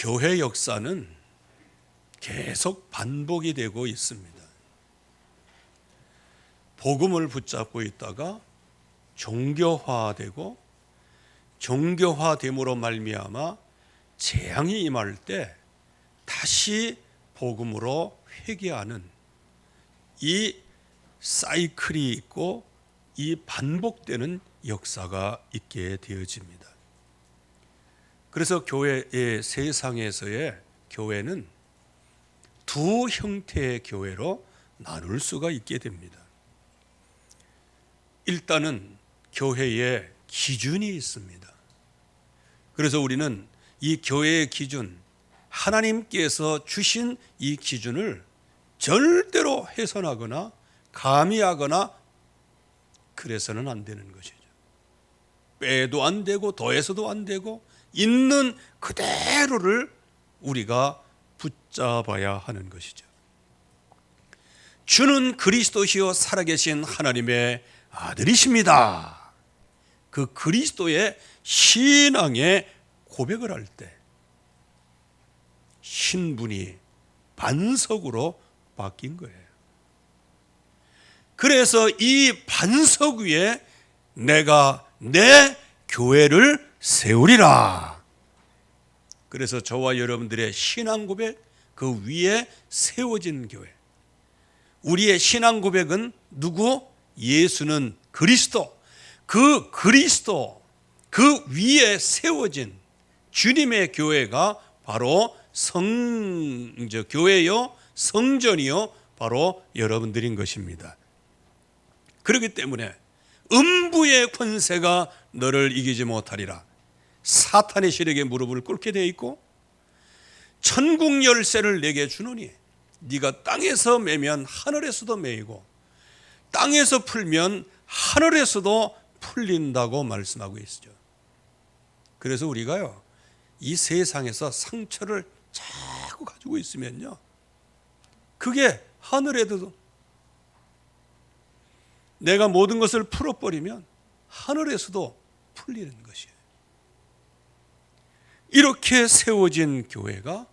교회 역사는 계속 반복이 되고 있습니다. 복음을 붙잡고 있다가 종교화되고 종교화됨으로 말미암아 재앙이 임할 때 다시 복음으로 회개하는 이 사이클이 있고 이 반복되는 역사가 있게 되어집니다. 그래서 교회의 세상에서의 교회는 두 형태의 교회로 나눌 수가 있게 됩니다. 일단은 교회의 기준이 있습니다. 그래서 우리는 이 교회의 기준, 하나님께서 주신 이 기준을 절대로 훼손하거나 가미하거나 그래서는 안 되는 것이죠. 빼도 안 되고 더해서도 안 되고 있는 그대로를 우리가 붙잡아야 하는 것이죠. 주는 그리스도시요 살아계신 하나님의 아들이십니다. 그 그리스도의 신앙의 고백을 할 때 신분이 반석으로 바뀐 거예요. 그래서 이 반석 위에 내가 내 교회를 세우리라. 그래서 저와 여러분들의 신앙 고백, 그 위에 세워진 교회. 우리의 신앙 고백은 누구? 예수는 그리스도. 그 그리스도, 그 위에 세워진 주님의 교회가 바로 교회요, 성전이요, 바로 여러분들인 것입니다. 그렇기 때문에 음부의 권세가 너를 이기지 못하리라. 사탄의 세력에 무릎을 꿇게 되어 있고 천국 열쇠를 내게 주노니 네가 땅에서 매면 하늘에서도 매이고 땅에서 풀면 하늘에서도 풀린다고 말씀하고 있죠. 그래서 우리가요, 이 세상에서 상처를 자꾸 가지고 있으면요, 그게 하늘에도 내가 모든 것을 풀어버리면 하늘에서도 풀리는 것이에요. 이렇게 세워진 교회가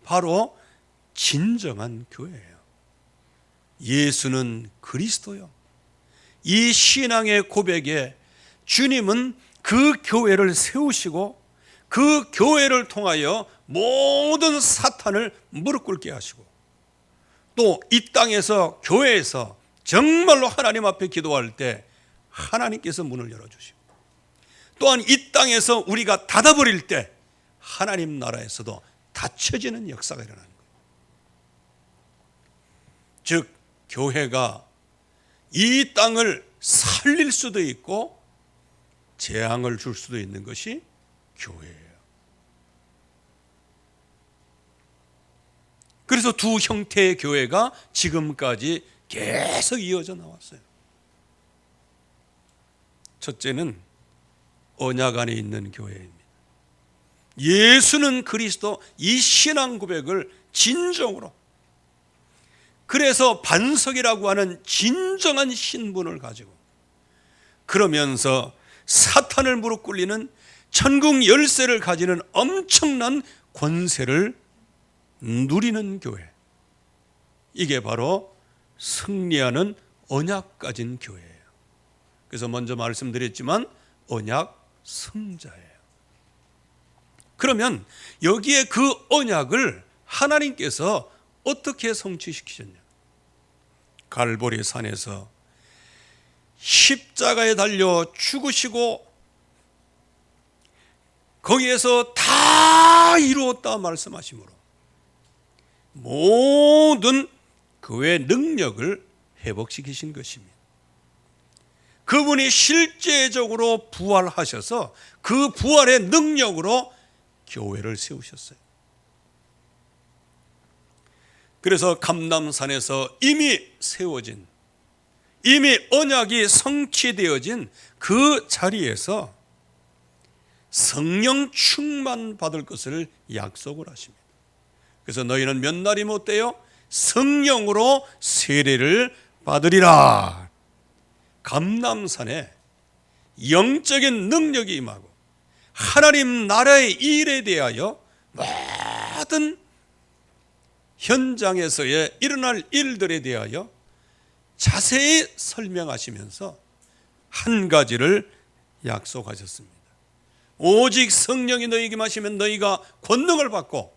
바로 진정한 교회예요. 예수는 그리스도요. 이 신앙의 고백에 주님은 그 교회를 세우시고 그 교회를 통하여 모든 사탄을 무릎 꿇게 하시고 또 이 땅에서 교회에서 정말로 하나님 앞에 기도할 때 하나님께서 문을 열어주시고 또한 이 땅에서 우리가 닫아버릴 때 하나님 나라에서도 닫혀지는 역사가 일어나는 거예요. 즉 교회가 이 땅을 살릴 수도 있고 재앙을 줄 수도 있는 것이 교회예요. 그래서 두 형태의 교회가 지금까지 계속 이어져 나왔어요. 첫째는 언약 안에 있는 교회입니다. 예수는 그리스도, 이 신앙 고백을 진정으로, 그래서 반석이라고 하는 진정한 신분을 가지고 그러면서 사탄을 무릎 꿇리는 천국 열쇠를 가지는 엄청난 권세를 누리는 교회, 이게 바로 승리하는 언약 가진 교회예요. 그래서 먼저 말씀드렸지만 언약 승자예요. 그러면 여기에 그 언약을 하나님께서 어떻게 성취시키셨냐? 갈보리 산에서 십자가에 달려 죽으시고 거기에서 다 이루었다 말씀하심으로 모든 그의 능력을 회복시키신 것입니다. 그분이 실제적으로 부활하셔서 그 부활의 능력으로 교회를 세우셨어요. 그래서 감람산에서 이미 세워진, 이미 언약이 성취되어진 그 자리에서 성령 충만 받을 것을 약속을 하십니다. 그래서 너희는 몇 날이 못 돼요? 성령으로 세례를 받으리라. 감람산에 영적인 능력이 임하고 하나님 나라의 일에 대하여 모든 현장에서의 일어날 일들에 대하여 자세히 설명하시면서 한 가지를 약속하셨습니다. 오직 성령이 너희에게 임하시면 너희가 권능을 받고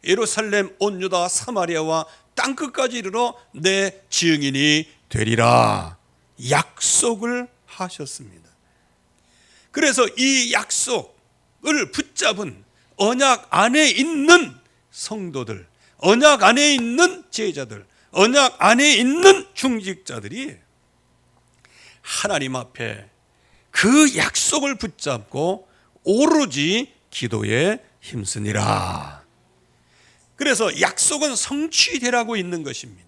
예루살렘 온 유다 사마리아와 땅끝까지 이르러 내 증인이 되리라 약속을 하셨습니다. 그래서 이 약속을 붙잡은 언약 안에 있는 성도들, 언약 안에 있는 제자들, 언약 안에 있는 중직자들이 하나님 앞에 그 약속을 붙잡고 오로지 기도에 힘쓰니라. 그래서 약속은 성취되라고 있는 것입니다.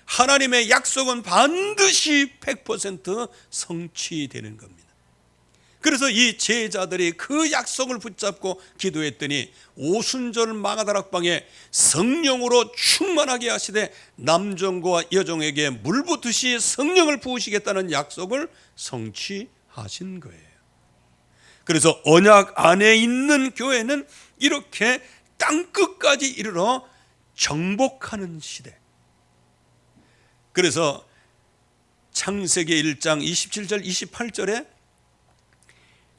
하나님의 약속은 반드시 100% 성취되는 겁니다. 그래서 이 제자들이 그 약속을 붙잡고 기도했더니 오순절 마가다락방에 성령으로 충만하게 하시되 남종과 여종에게 물 붓듯이 성령을 부으시겠다는 약속을 성취하신 거예요. 그래서 언약 안에 있는 교회는 이렇게 땅끝까지 이르러 정복하는 시대. 그래서 창세기 1장 27절 28절에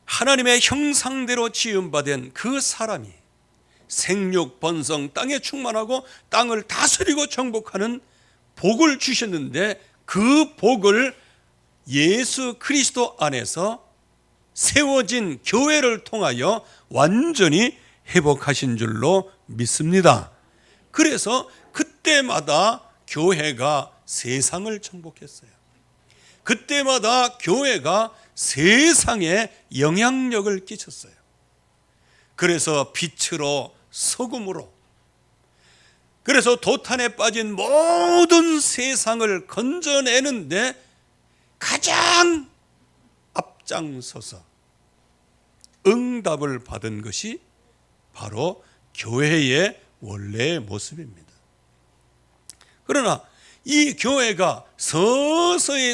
하나님의 형상대로 지음받은 그 사람이 생육 번성 땅에 충만하고 땅을 다스리고 정복하는 복을 주셨는데 그 복을 예수 그리스도 안에서 세워진 교회를 통하여 완전히 회복하신 줄로 믿습니다. 그래서 그때마다 교회가 세상을 정복했어요. 그때마다 교회가 세상에 영향력을 끼쳤어요. 그래서 빛으로 소금으로, 그래서 도탄에 빠진 모든 세상을 건져내는데 가장 앞장서서 응답을 받은 것이 바로 교회의 원래의 모습입니다. 그러나 이 교회가 서서히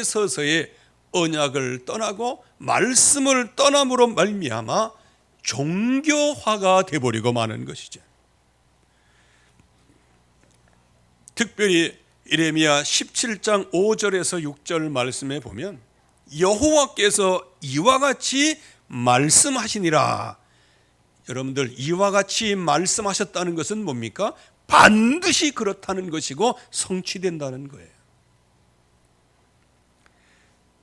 언약을 떠나고 말씀을 떠남으로 말미암아 종교화가 되어버리고 마는 것이죠. 특별히 예레미야 17장 5절에서 6절 말씀에 보면 여호와께서 이와 같이 말씀하시니라. 여러분들, 이와 같이 말씀하셨다는 것은 뭡니까? 반드시 그렇다는 것이고 성취된다는 거예요.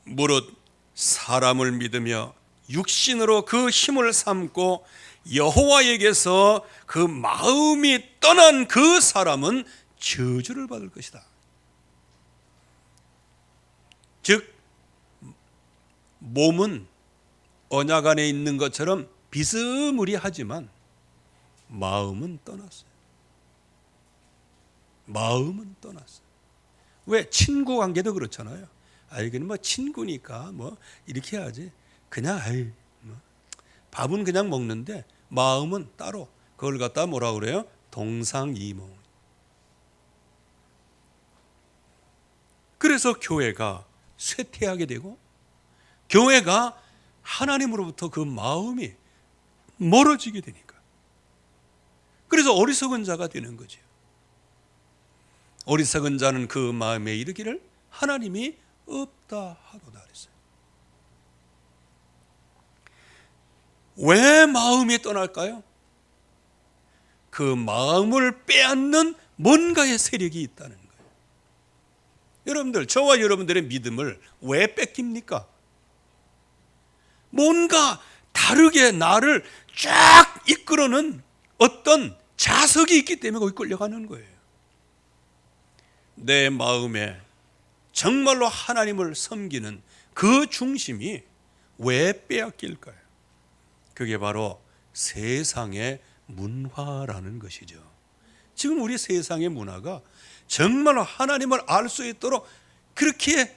무릇 사람을 믿으며 육신으로 그 힘을 삼고 여호와에게서 그 마음이 떠난 그 사람은 저주를 받을 것이다. 즉 몸은 언약 안에 있는 것처럼 비스무리하지만 마음은 떠났어요. 마음은 떠났어요. 왜? 친구 관계도 그렇잖아요. 이건 뭐 친구니까 뭐 이렇게 해야지. 그냥 밥은 그냥 먹는데 마음은 따로. 그걸 갖다 뭐라 그래요? 동상이몽. 그래서 교회가 쇠퇴하게 되고 교회가 하나님으로부터 그 마음이 멀어지게 되니까. 그래서 어리석은 자가 되는 거죠. 어리석은 자는 그 마음에 이르기를 하나님이 없다 하도다 그랬어요. 왜 마음이 떠날까요? 그 마음을 빼앗는 뭔가의 세력이 있다는 거예요. 여러분들, 저와 여러분들의 믿음을 왜 뺏깁니까? 뭔가 다르게 나를 쫙 이끌어는 어떤 자석이 있기 때문에 거기 끌려가는 거예요. 내 마음에 정말로 하나님을 섬기는 그 중심이 왜 빼앗길까요? 그게 바로 세상의 문화라는 것이죠. 지금 우리 세상의 문화가 정말로 하나님을 알 수 있도록 그렇게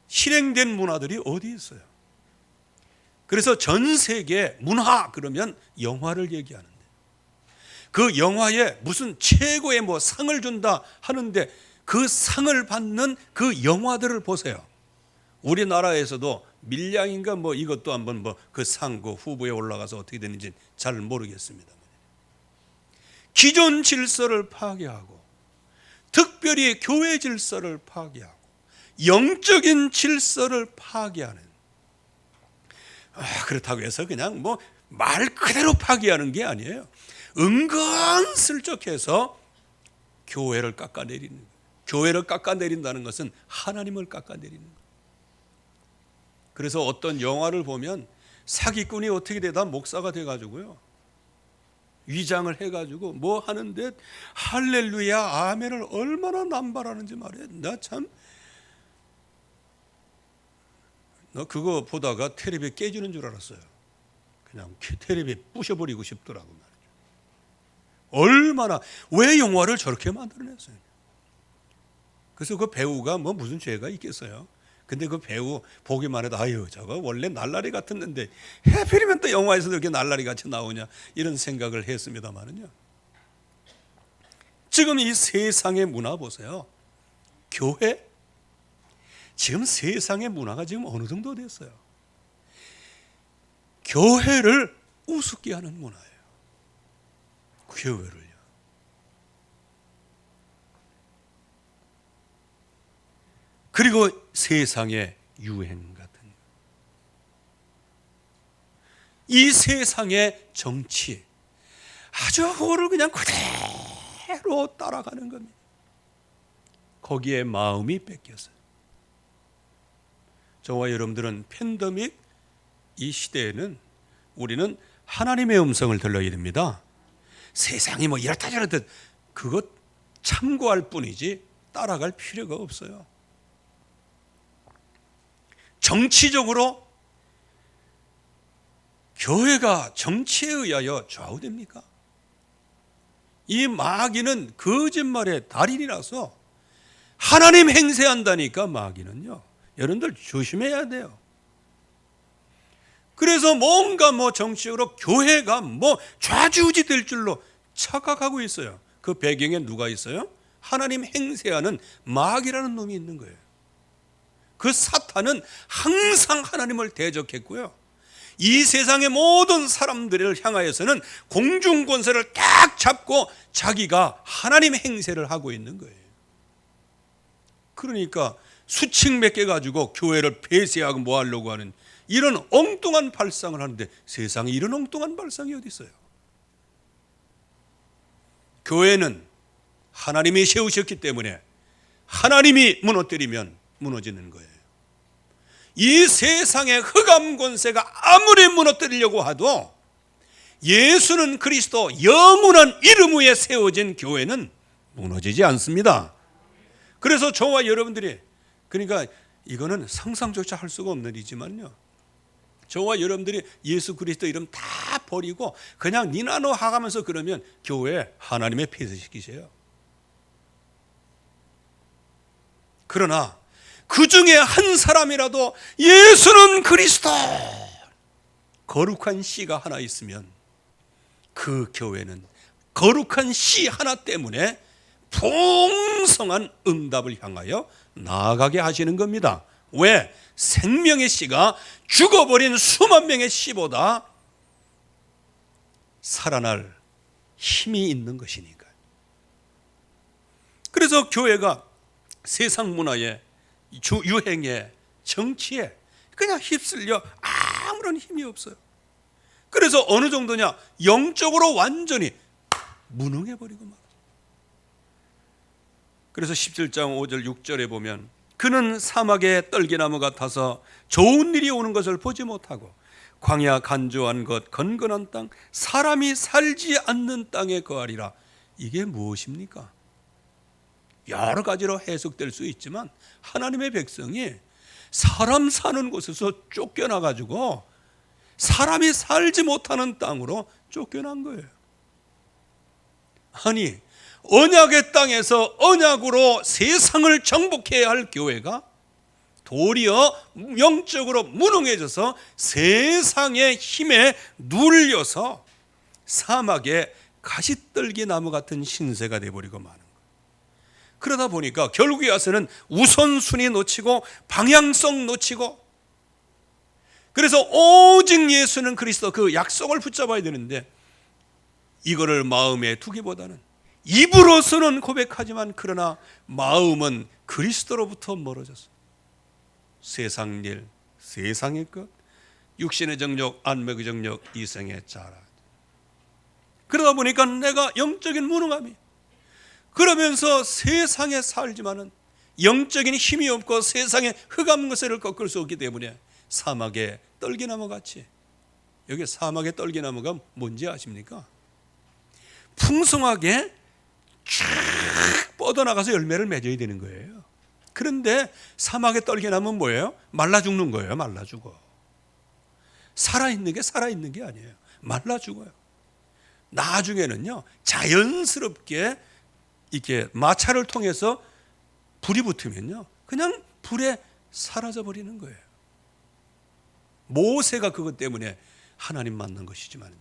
실행된 문화들이 어디 있어요? 그래서 전 세계 문화 그러면 영화를 얘기하는데 그 영화에 무슨 최고의 뭐 상을 준다 하는데 그 상을 받는 그 영화들을 보세요. 우리나라에서도 밀양인가 뭐 이것도 한번 뭐 그 상 그 후보에 올라가서 어떻게 되는지 잘 모르겠습니다. 기존 질서를 파괴하고, 특별히 교회 질서를 파괴하고, 영적인 질서를 파괴하는, 그렇다고 해서 그냥 뭐 말 그대로 파괴하는 게 아니에요. 은근슬쩍해서 교회를 깎아내리는 거예요. 교회를 깎아내린다는 것은 하나님을 깎아내리는 거예요. 그래서 어떤 영화를 보면 사기꾼이 어떻게 되다 목사가 돼가지고요, 위장을 해가지고 뭐 하는데 할렐루야 아멘을 얼마나 남발하는지 말이에요. 나 참, 너 그거 보다가 텔레비 깨지는 줄 알았어요. 그냥 텔레비 부셔버리고 싶더라고 말이죠. 얼마나, 왜 영화를 저렇게 만들어냈어요? 그래서 그 배우가 뭐 무슨 죄가 있겠어요? 근데 그 배우 보기만 해도 아유 저거 원래 날라리 같았는데 해필이면 또 영화에서 이렇게 날라리 같이 나오냐, 이런 생각을 했습니다만은요. 지금 이 세상의 문화 보세요. 교회, 지금 세상의 문화가 지금 어느 정도 됐어요? 교회를 우습게 하는 문화예요. 교회를요. 그리고 세상의 유행 같은, 이 세상의 정치, 아주 그거를 그냥 그대로 따라가는 겁니다. 거기에 마음이 뺏겼어요. 저와 여러분들은 팬데믹 이 시대에는 우리는 하나님의 음성을 들어야 됩니다. 세상이 뭐 이렇다 저렇다 그것 참고할 뿐이지 따라갈 필요가 없어요. 정치적으로 교회가 정치에 의하여 좌우됩니까? 이 마귀는 거짓말의 달인이라서 하나님 행세한다니까. 마귀는요, 여러분들 조심해야 돼요. 그래서 뭔가 뭐 정치적으로 교회가 뭐 좌지우지 될 줄로 착각하고 있어요. 그 배경에 누가 있어요? 하나님 행세하는 마귀라는 놈이 있는 거예요. 그 사탄은 항상 하나님을 대적했고요, 이 세상의 모든 사람들을 향하여서는 공중권세를 딱 잡고 자기가 하나님 행세를 하고 있는 거예요. 그러니까 수칙 몇 개 가지고 교회를 폐쇄하고 뭐 하려고 하는 이런 엉뚱한 발상을 하는데, 세상에 이런 엉뚱한 발상이 어디 있어요? 교회는 하나님이 세우셨기 때문에 하나님이 무너뜨리면 무너지는 거예요. 이 세상의 흑암 권세가 아무리 무너뜨리려고 해도 예수는 그리스도 영원한 이름 위에 세워진 교회는 무너지지 않습니다. 그래서 저와 여러분들이, 그러니까 이거는 상상조차 할 수가 없는 일이지만요, 저와 여러분들이 예수 그리스도 이름 다 버리고 그냥 니나노 하가면서 그러면 교회 하나님의 폐쇄시키세요. 그러나 그 중에 한 사람이라도 예수는 그리스도 거룩한 씨가 하나 있으면 그 교회는 거룩한 씨 하나 때문에 풍성한 응답을 향하여 나아가게 하시는 겁니다. 왜? 생명의 씨가 죽어버린 수만 명의 씨보다 살아날 힘이 있는 것이니까. 그래서 교회가 세상 문화에, 유행에, 정치에 그냥 휩쓸려 아무런 힘이 없어요. 그래서 어느 정도냐, 영적으로 완전히 무능해버리고 막. 그래서 17장 5절 6절에 보면 그는 사막의 떨기나무 같아서 좋은 일이 오는 것을 보지 못하고 광야 간조한 것 건건한 땅, 사람이 살지 않는 땅에 거하리라. 이게 무엇입니까? 여러 가지로 해석될 수 있지만 하나님의 백성이 사람 사는 곳에서 쫓겨나가지고 사람이 살지 못하는 땅으로 쫓겨난 거예요. 아니, 언약의 땅에서 언약으로 세상을 정복해야 할 교회가 도리어 영적으로 무능해져서 세상의 힘에 눌려서 사막에 가시떨기 나무 같은 신세가 되어버리고 마는 거예요. 그러다 보니까 결국에 와서는 우선순위 놓치고 방향성 놓치고, 그래서 오직 예수는 그리스도 그 약속을 붙잡아야 되는데 이거를 마음에 두기보다는 입으로서는 고백하지만 그러나 마음은 그리스도로부터 멀어졌어요. 세상 일, 세상의 것, 육신의 정욕, 안목의 정욕, 이생의 자라. 그러다 보니까 내가 영적인 무능함이, 그러면서 세상에 살지만은 영적인 힘이 없고 세상의 흑암 것을 꺾을 수 없기 때문에 사막의 떨기나무 같이, 여기 사막의 떨기나무가 뭔지 아십니까? 풍성하게 쫙 뻗어나가서 열매를 맺어야 되는 거예요. 그런데 사막의 떨기나무는 뭐예요? 말라 죽는 거예요. 말라 죽어. 살아있는 게 아니에요. 말라 죽어요. 나중에는요, 자연스럽게 이렇게 마찰을 통해서 불이 붙으면요, 그냥 불에 사라져 버리는 거예요. 모세가 그것 때문에 하나님 만난 것이지만,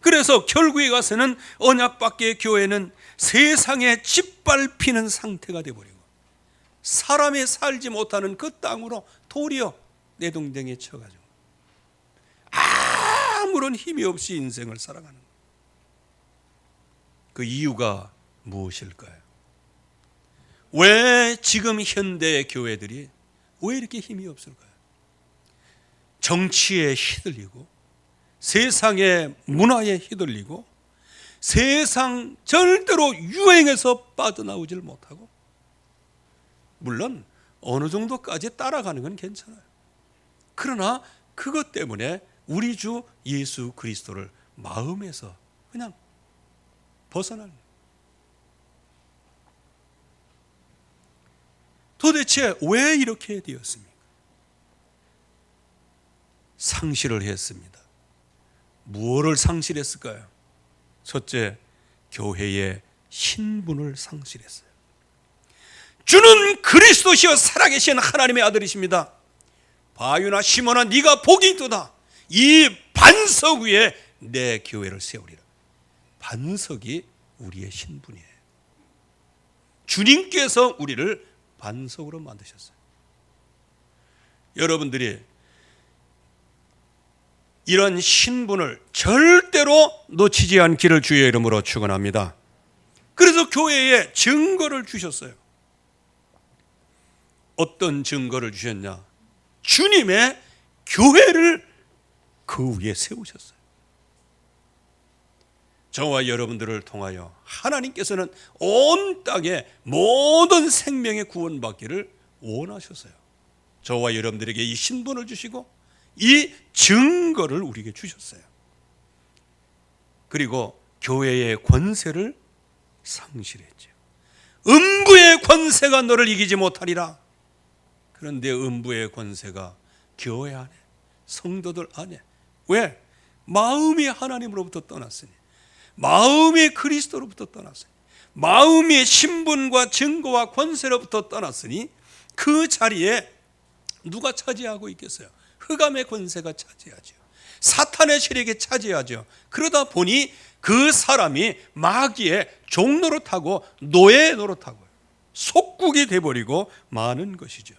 그래서 결국에 가서는 언약밖에 교회는 세상에 짓밟히는 상태가 되어버리고 사람이 살지 못하는 그 땅으로 도리어 내동댕이에 쳐가지고 아무런 힘이 없이 인생을 살아가는 거예요. 그 이유가 무엇일까요? 왜 지금 현대 교회들이 왜 이렇게 힘이 없을까요? 정치에 휘둘리고 세상의 문화에 휘둘리고 세상 절대로 유행에서 빠져나오질 못하고, 물론 어느 정도까지 따라가는 건 괜찮아요. 그러나 그것 때문에 우리 주 예수 그리스도를 마음에서 그냥 벗어나는 거예요. 도대체 왜 이렇게 되었습니까? 상실을 했습니다. 무엇을 상실했을까요? 첫째, 교회의 신분을 상실했어요. 주는 그리스도시여 살아계신 하나님의 아들이십니다. 바유나 시몬아 네가 복이 있도다. 이 반석 위에 내 교회를 세우리라. 반석이 우리의 신분이에요. 주님께서 우리를 반석으로 만드셨어요. 여러분들이 이런 신분을 절대로 놓치지 않기를 주의 이름으로 축원합니다. 그래서 교회에 증거를 주셨어요. 어떤 증거를 주셨냐? 주님의 교회를 그 위에 세우셨어요. 저와 여러분들을 통하여 하나님께서는 온 땅의 모든 생명의 구원받기를 원하셨어요. 저와 여러분들에게 이 신분을 주시고 이 증거를 우리에게 주셨어요. 그리고 교회의 권세를 상실했죠. 음부의 권세가 너를 이기지 못하리라. 그런데 음부의 권세가 교회 안에, 성도들 안에. 왜? 마음이 하나님으로부터 떠났으니, 마음이 그리스도로부터 떠났으니, 마음이 신분과 증거와 권세로부터 떠났으니 그 자리에 누가 차지하고 있겠어요? 흑암의 권세가 차지하죠. 사탄의 세력이 차지하죠. 그러다 보니 그 사람이 마귀의 종노릇하고 노예 노릇하고 속국이 돼버리고 마는 것이죠.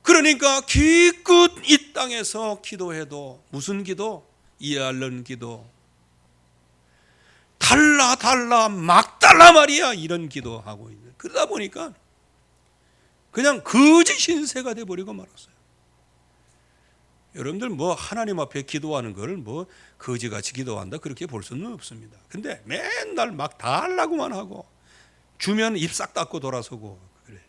그러니까 기껏 이 땅에서 기도해도 무슨 기도? 이알른 기도, 달라 막 달라 말이야, 이런 기도하고 있는. 그러다 보니까 그냥 거짓 신세가 돼버리고 말았어요. 여러분들 뭐 하나님 앞에 기도하는 걸 뭐 거지같이 기도한다 그렇게 볼 수는 없습니다. 근데 맨날 막 달라고만 하고 주면 입 싹 닫고 돌아서고 그래.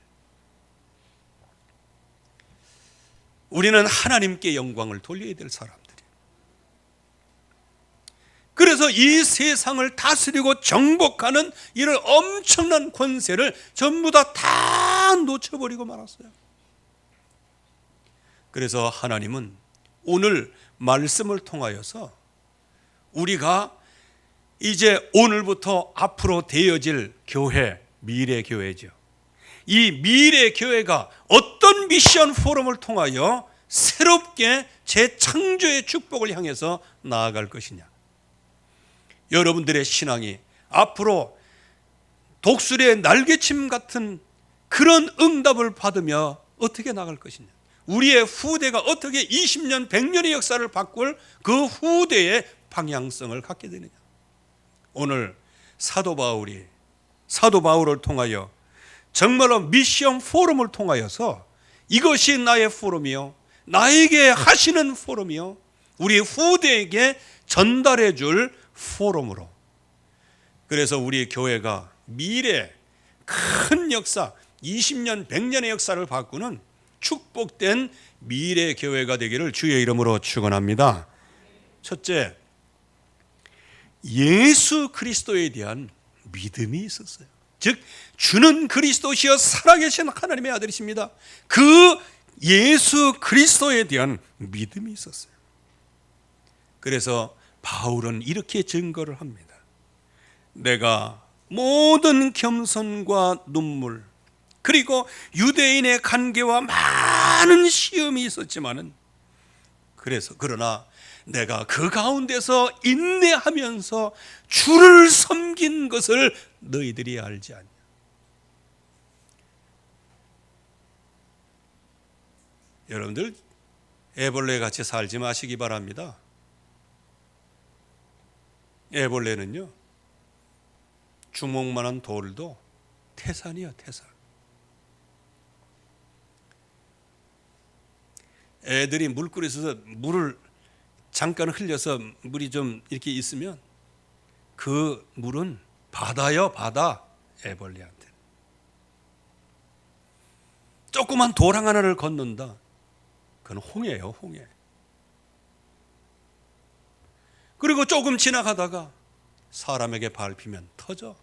우리는 하나님께 영광을 돌려야 될 사람들이에요. 그래서 이 세상을 다스리고 정복하는 이런 엄청난 권세를 전부 다 놓쳐버리고 말았어요. 그래서 하나님은 오늘 말씀을 통하여서 우리가 이제 오늘부터 앞으로 되어질 교회, 미래 교회죠. 이 미래 교회가 어떤 미션 포럼을 통하여 새롭게 재창조의 축복을 향해서 나아갈 것이냐. 여러분들의 신앙이 앞으로 독수리의 날개침 같은 그런 응답을 받으며 어떻게 나갈 것이냐. 우리의 후대가 어떻게 20년, 100년의 역사를 바꿀 그 후대의 방향성을 갖게 되느냐. 오늘 사도 바울을 통하여 정말로 미션 포럼을 통하여서 이것이 나의 포럼이요, 나에게 하시는 포럼이요, 우리 후대에게 전달해 줄 포럼으로, 그래서 우리 교회가 미래 큰 역사, 20년, 100년의 역사를 바꾸는 축복된 미래 교회가 되기를 주의 이름으로 축원합니다. 첫째, 예수 그리스도에 대한 믿음이 있었어요. 즉 주는 그리스도시여 살아계신 하나님의 아들이십니다. 그 예수 그리스도에 대한 믿음이 있었어요. 그래서 바울은 이렇게 증거를 합니다. 내가 모든 겸손과 눈물, 그리고 유대인의 관계와 많은 시험이 있었지만은, 그러나 내가 그 가운데서 인내하면서 주를 섬긴 것을 너희들이 알지 않냐. 여러분들 애벌레 같이 살지 마시기 바랍니다. 애벌레는요, 주먹만한 돌도 태산이야, 태산. 애들이 물그릇에서 물을 잠깐 흘려서 물이 좀 이렇게 있으면 그 물은 바다요, 바다. 애벌레한테 조그만 도랑 하나를 건넌다, 그건 홍해예요, 홍해. 그리고 조금 지나가다가 사람에게 밟히면 터져.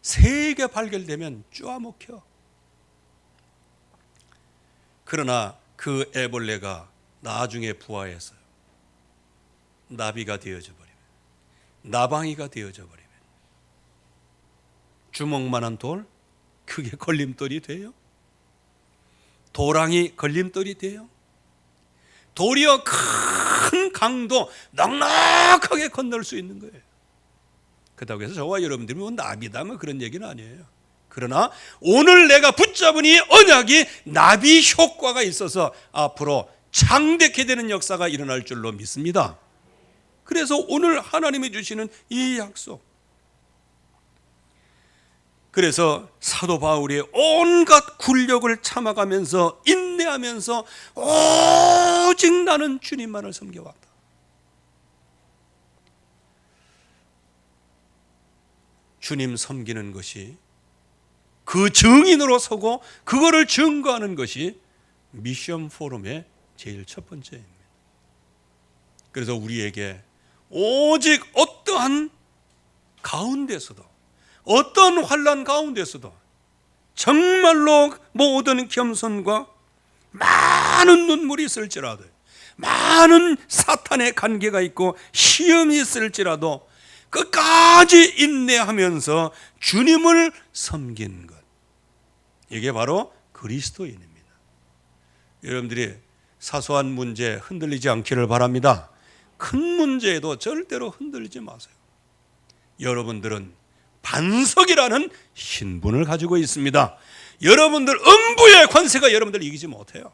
세게 발견되면 쪼아먹혀. 그러나 그 애벌레가 나중에 부화해서 나비가 되어져 버리면, 나방이가 되어져 버리면 주먹만한 돌, 그게 걸림돌이 돼요? 도랑이 걸림돌이 돼요? 도리어 큰 강도 넉넉하게 건널 수 있는 거예요. 그렇다고 해서 저와 여러분들이 뭐 나비다 뭐 그런 얘기는 아니에요. 그러나 오늘 내가 붙잡은 이 언약이 나비 효과가 있어서 앞으로 창대케 되는 역사가 일어날 줄로 믿습니다. 그래서 오늘 하나님이 주시는 이 약속, 그래서 사도 바울이 온갖 굴욕을 참아가면서 인내하면서 오직 나는 주님만을 섬겨왔다. 주님 섬기는 것이, 그 증인으로 서고 그거를 증거하는 것이 미션 포럼의 제일 첫 번째입니다. 그래서 우리에게 오직 어떠한 가운데서도, 어떤 환난 가운데서도 정말로 모든 겸손과 많은 눈물이 있을지라도, 많은 사탄의 관계가 있고 시험이 있을지라도 끝까지 인내하면서 주님을 섬긴 것, 이게 바로 그리스도인입니다. 여러분들이 사소한 문제에 흔들리지 않기를 바랍니다. 큰 문제에도 절대로 흔들리지 마세요. 여러분들은 반석이라는 신분을 가지고 있습니다. 여러분들 음부의 관세가 여러분들 이기지 못해요.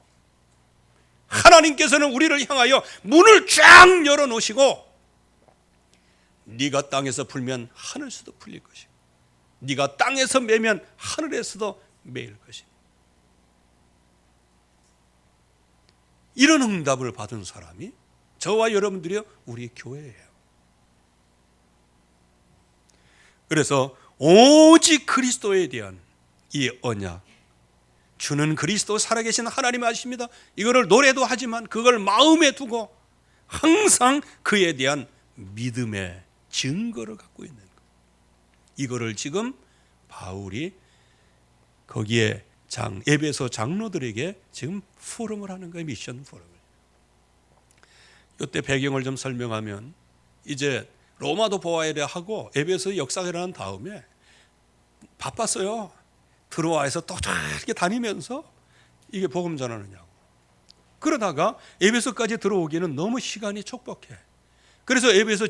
하나님께서는 우리를 향하여 문을 쫙 열어놓으시고, 네가 땅에서 풀면 하늘에서도 풀릴 것이고, 네가 땅에서 매면 하늘에서도 매일 것이고, 이런 응답을 받은 사람이 저와 여러분들이요, 우리 교회예요. 그래서 오직 그리스도에 대한 이 언약, 주는 그리스도 살아계신 하나님 아십니다. 이거를 노래도 하지만 그걸 마음에 두고 항상 그에 대한 믿음의 증거를 갖고 있는 것, 이거를 지금 바울이 거기에 에베소 장로들에게 지금 포럼을 하는 거예요. 미션 포럼을. 이때 배경을 좀 설명하면, 이제 로마도 보아야 하고 에베소 역사가 일어난 다음에 바빴어요. 들어와서 또 이렇게 다니면서 이게 복음 전하느냐고. 그러다가 에베소까지 들어오기는 너무 시간이 촉박해. 그래서 에베소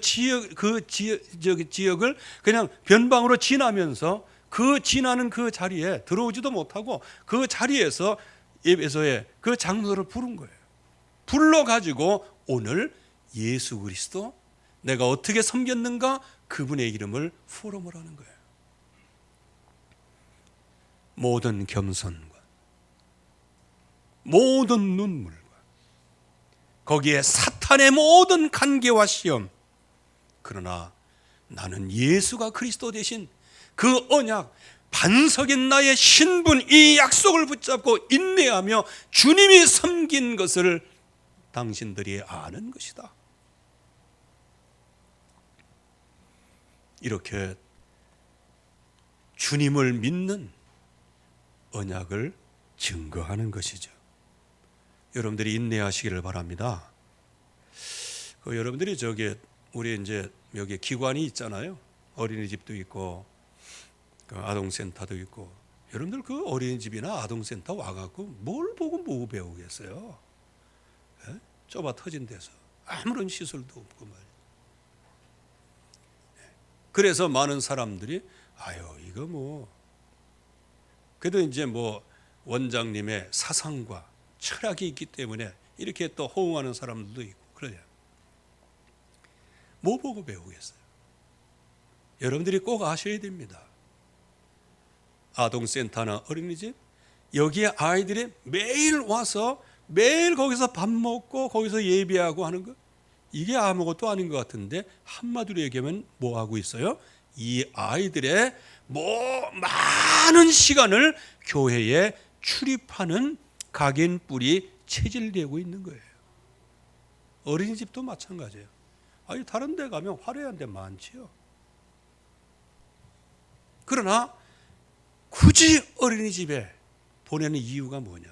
지역을 그냥 변방으로 지나면서 그 지나는 그 자리에 들어오지도 못하고 그 자리에서 에베소에 그 장로를 부른 거예요. 불러가지고 오늘 예수 그리스도 내가 어떻게 섬겼는가 그분의 이름을 포럼하라는 거예요. 모든 겸손과 모든 눈물과 거기에 사탄의 모든 간계와 시험, 그러나 나는 예수가 그리스도 되신 그 언약, 반석인 나의 신분, 이 약속을 붙잡고 인내하며 주님이 섬긴 것을 당신들이 아는 것이다. 이렇게 주님을 믿는 언약을 증거하는 것이죠. 여러분들이 인내하시기를 바랍니다. 여러분들이 우리 이제 여기 기관이 있잖아요. 어린이집도 있고 아동센터도 있고. 여러분들 그 어린이집이나 아동센터 와갖고 뭘 보고 뭐 배우겠어요? 예? 좁아 터진 데서 아무런 시설도 없고 말이에요. 그래서 많은 사람들이 이거 뭐 그래도 이제 뭐 원장님의 사상과 철학이 있기 때문에 이렇게 또 호응하는 사람들도 있고 그래요. 뭐 보고 배우겠어요? 여러분들이 꼭 아셔야 됩니다. 아동센터나 어린이집 여기에 아이들이 매일 와서 매일 거기서 밥 먹고 거기서 예배하고 하는 거, 이게 아무것도 아닌 것 같은데 한마디로 얘기하면 뭐 하고 있어요? 이 아이들의 많은 시간을 교회에 출입하는 각인뿔이 체질되고 있는 거예요. 어린이집도 마찬가지예요. 다른 데 가면 화려한 데 많지요. 그러나 굳이 어린이집에 보내는 이유가 뭐냐?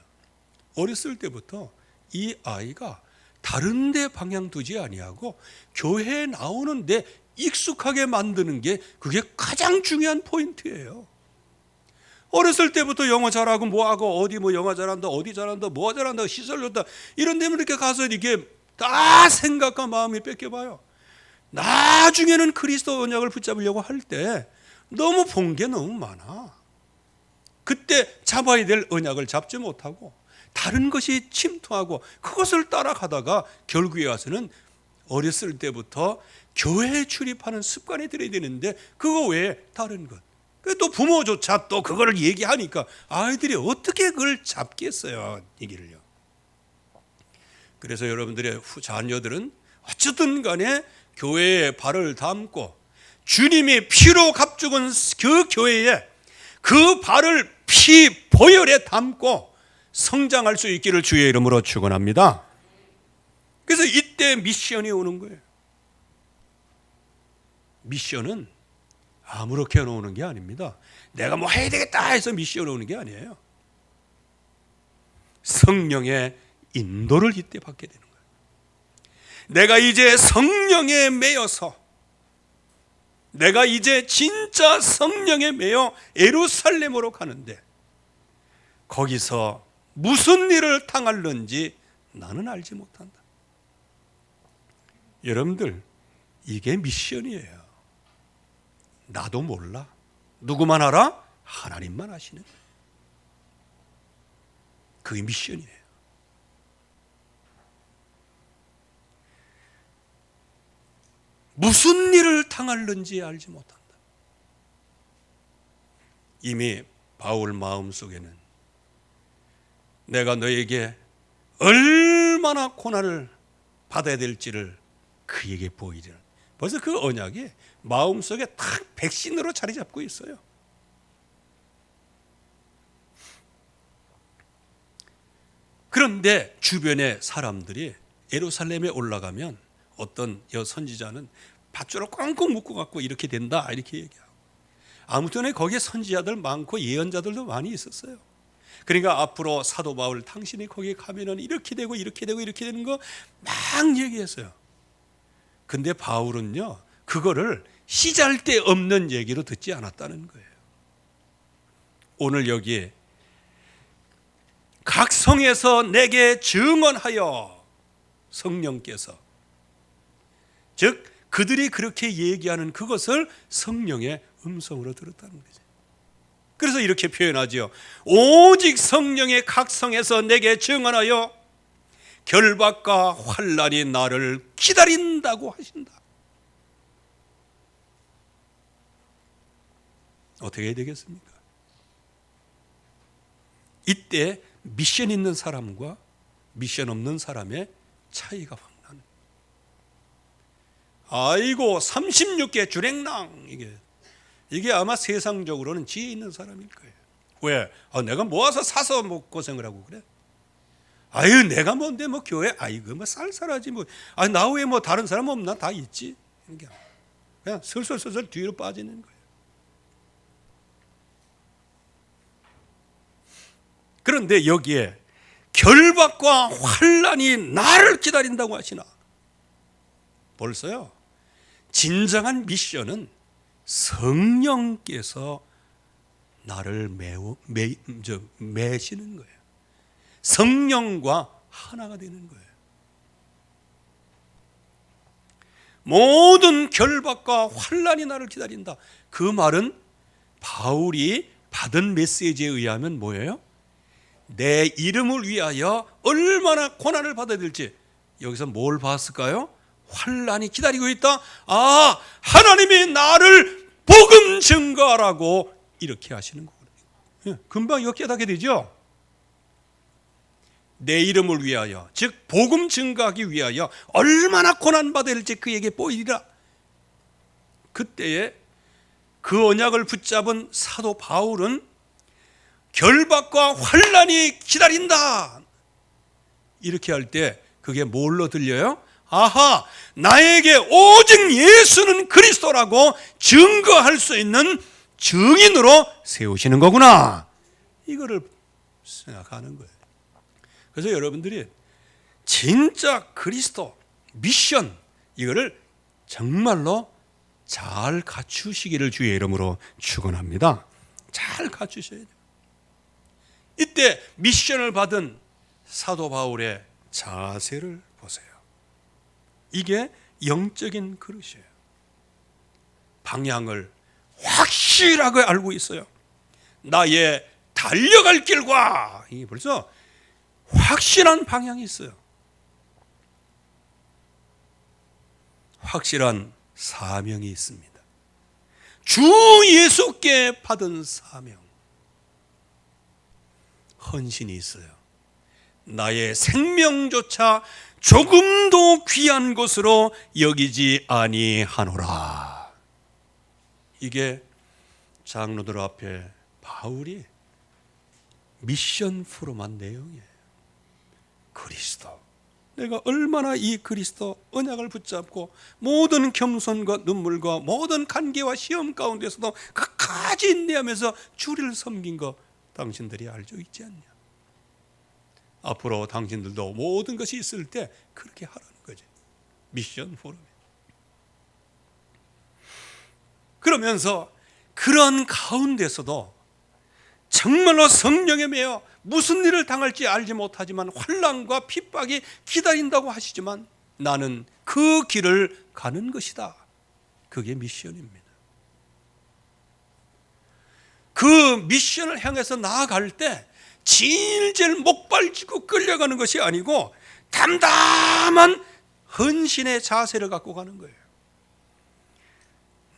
어렸을 때부터 이 아이가 다른 데 방향 두지 아니하고 교회에 나오는데 익숙하게 만드는 게 그게 가장 중요한 포인트예요. 어렸을 때부터 영어 잘하고 뭐하고 어디 뭐 영어 잘한다 어디 잘한다 뭐 잘한다 시설 좋다 이런 데면 이렇게 가서 이게 다 생각과 마음이 뺏겨봐요. 나중에는 그리스도 언약을 붙잡으려고 할 때 너무 본 게 너무 많아. 그때 잡아야 될 언약을 잡지 못하고 다른 것이 침투하고 그것을 따라가다가 결국에 와서는 어렸을 때부터 교회에 출입하는 습관이 들어야 되는데 그거 외에 다른 것, 또 부모조차 또 그거를 얘기하니까 아이들이 어떻게 그걸 잡겠어요, 얘기를요. 그래서 여러분들의 자녀들은 어쨌든 간에 교회에 발을 담고 주님이 피로 값죽은 그 교회에 그 발을 피 보혈에 담고 성장할 수 있기를 주의 이름으로 축원합니다. 그래서 이때 미션이 오는 거예요. 미션은 아무렇게 오는 게 아닙니다. 내가 뭐 해야 되겠다 해서 미션이 오는 게 아니에요. 성령의 인도를 이때 받게 되는 거예요. 내가 이제 성령에 매여서 내가 이제 진짜 성령에 매여 예루살렘으로 가는데 거기서 무슨 일을 당할는지 나는 알지 못한다. 여러분들 이게 미션이에요. 나도 몰라. 누구만 알아? 하나님만 아시는. 그게 미션이에요. 무슨 일을 당할는지 알지 못한다. 이미 바울 마음속에는 내가 너에게 얼마나 고난을 받아야 될지를 그에게 보이리라. 벌써 그 언약이 마음속에 딱 백신으로 자리 잡고 있어요. 그런데 주변의 사람들이 예루살렘에 올라가면 어떤 선지자는 밧줄을 꽁꽁 묶고 갖고 이렇게 된다 이렇게 얘기하고, 아무튼 거기에 선지자들 많고 예언자들도 많이 있었어요. 그러니까 앞으로 사도 바울 당신이 거기에 가면은 이렇게 되고 이렇게 되고 이렇게 되는 거 막 얘기했어요. 근데 바울은요 그거를 시잘데없는 얘기로 듣지 않았다는 거예요. 오늘 여기에 각 성에서 내게 증언하여, 성령께서, 즉 그들이 그렇게 얘기하는 그것을 성령의 음성으로 들었다는 거죠. 그래서 이렇게 표현하죠. 오직 성령의 각성에서 내게 증언하여 결박과 환난이 나를 기다린다고 하신다. 어떻게 해야 되겠습니까? 이때 미션 있는 사람과 미션 없는 사람의 차이가 확 나는. 아이고 36개 주랭랑, 이게 아마 세상적으로는 지혜 있는 사람일 거예요. 왜? 내가 모아서 사서 뭐 고생을 하고 그래? 아유, 내가 뭔데 뭐 교회, 아이고 뭐 쌀쌀하지 뭐. 나 외에 뭐 다른 사람 없나? 다 있지. 그냥 슬슬슬슬 뒤로 빠지는 거예요. 그런데 여기에 결박과 환난이 나를 기다린다고 하시나? 벌써요. 진정한 미션은 성령께서 나를 매시는 거예요. 성령과 하나가 되는 거예요. 모든 결박과 환난이 나를 기다린다. 그 말은 바울이 받은 메시지에 의하면 뭐예요? 내 이름을 위하여 얼마나 고난을 받아야 될지. 여기서 뭘 봤을까요? 환난이 기다리고 있다. 하나님이 나를 복음 증거하라고 이렇게 하시는 거거든요. 금방 이거 깨닫게 되죠. 내 이름을 위하여, 즉 복음 증거하기 위하여 얼마나 고난 받아야 될지 그에게 보이리라. 그때에 그 언약을 붙잡은 사도 바울은 결박과 환난이 기다린다 이렇게 할 때 그게 뭘로 들려요? 나에게 오직 예수는 그리스도라고 증거할 수 있는 증인으로 세우시는 거구나, 이거를 생각하는 거예요. 그래서 여러분들이 진짜 그리스도 미션, 이거를 정말로 잘 갖추시기를 주의 이름으로 축원합니다. 잘 갖추셔야 돼요. 이때 미션을 받은 사도 바울의 자세를 보세요. 이게 영적인 그릇이에요. 방향을 확실하게 알고 있어요. 나의 달려갈 길과, 이게 벌써 확실한 방향이 있어요. 확실한 사명이 있습니다. 주 예수께 받은 사명, 헌신이 있어요. 나의 생명조차 조금도 귀한 것으로 여기지 아니하노라. 이게 장로들 앞에 바울이 미션 프로만 내용이에요. 그리스도, 내가 얼마나 이 그리스도 언약을 붙잡고 모든 겸손과 눈물과 모든 간계와 시험 가운데서도 끝까지 인내하면서 주를 섬긴 거 당신들이 알고 있지 않냐? 앞으로 당신들도 모든 것이 있을 때 그렇게 하라는 거지. 미션 포럼. 그러면서 그런 가운데서도 정말로 성령에 매여 무슨 일을 당할지 알지 못하지만 환난과 핍박이 기다린다고 하시지만 나는 그 길을 가는 것이다. 그게 미션입니다. 그 미션을 향해서 나아갈 때 질질 목발지고 끌려가는 것이 아니고 담담한 헌신의 자세를 갖고 가는 거예요.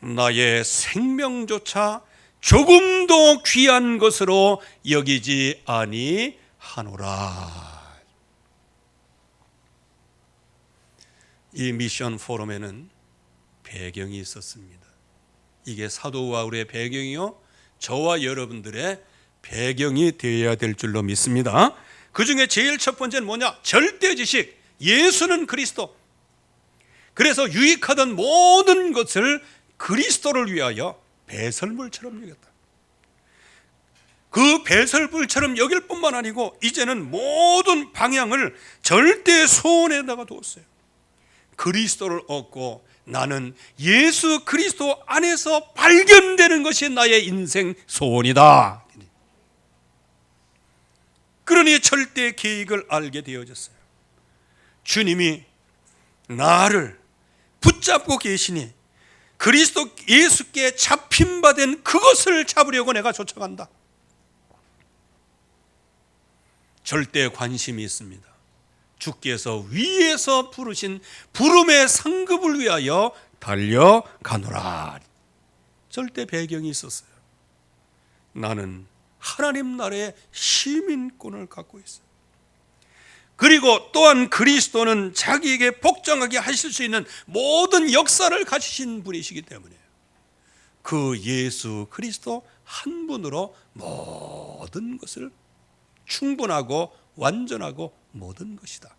나의 생명조차 조금도 귀한 것으로 여기지 아니하노라. 이 미션 포럼에는 배경이 있었습니다. 이게 사도 바울의 배경이요, 저와 여러분들의 배경이 되어야 될 줄로 믿습니다. 그 중에 제일 첫 번째는 뭐냐? 절대지식, 예수는 그리스도. 그래서 유익하던 모든 것을 그리스도를 위하여 배설물처럼 여겼다. 그 배설물처럼 여길 뿐만 아니고 이제는 모든 방향을 절대 소원에다가 두었어요. 그리스도를 얻고 나는 예수 그리스도 안에서 발견되는 것이 나의 인생 소원이다. 그러니 절대 계획을 알게 되어졌어요. 주님이 나를 붙잡고 계시니 그리스도 예수께 잡힌 바 된 그것을 잡으려고 내가 쫓아간다. 절대 관심이 있습니다. 주께서 위에서 부르신 부름의 상급을 위하여 달려가노라. 절대 배경이 있었어요. 나는 하나님 나라의 시민권을 갖고 있어요. 그리고 또한 그리스도는 자기에게 복종하게 하실 수 있는 모든 역사를 가지신 분이시기 때문에 그 예수 그리스도 한 분으로 모든 것을 충분하고 완전하고 모든 것이다.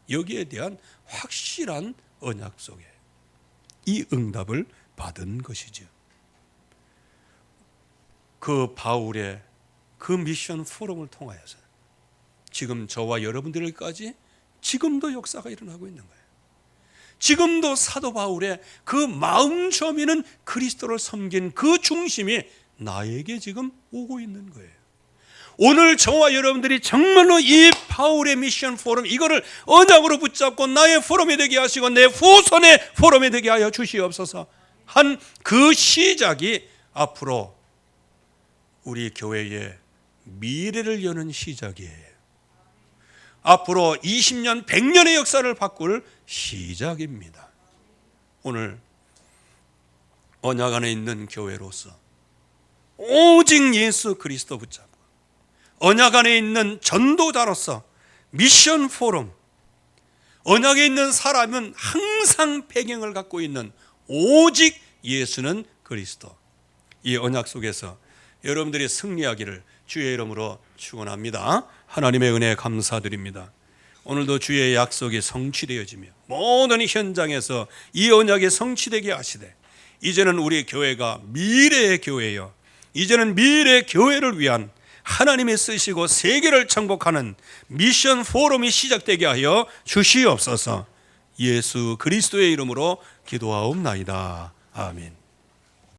여기에 대한 확실한 언약 속에 이 응답을 받은 것이죠. 그 바울의 그 미션 포럼을 통하여서 지금 저와 여러분들까지 지금도 역사가 일어나고 있는 거예요. 지금도 사도 바울의 그 마음 저미는 그리스도를 섬긴 그 중심이 나에게 지금 오고 있는 거예요. 오늘 저와 여러분들이 정말로 이 바울의 미션 포럼 이거를 언약으로 붙잡고 나의 포럼이 되게 하시고 내 후손의 포럼이 되게 하여 주시옵소서 한 그 시작이 앞으로 우리 교회의 미래를 여는 시작이에요. 앞으로 20년, 100년의 역사를 바꿀 시작입니다. 오늘 언약 안에 있는 교회로서 오직 예수 그리스도 붙잡고 언약 안에 있는 전도자로서 미션 포럼, 언약에 있는 사람은 항상 배경을 갖고 있는 오직 예수는 그리스도. 이 언약 속에서 여러분들이 승리하기를 주의 이름으로 축원합니다. 하나님의 은혜에 감사드립니다. 오늘도 주의 약속이 성취되어지며 모든 현장에서 이 언약이 성취되게 하시되 이제는 우리 교회가 미래의 교회요, 이제는 미래의 교회를 위한 하나님이 쓰시고 세계를 정복하는 미션 포럼이 시작되게 하여 주시옵소서. 예수 그리스도의 이름으로 기도하옵나이다. 아멘.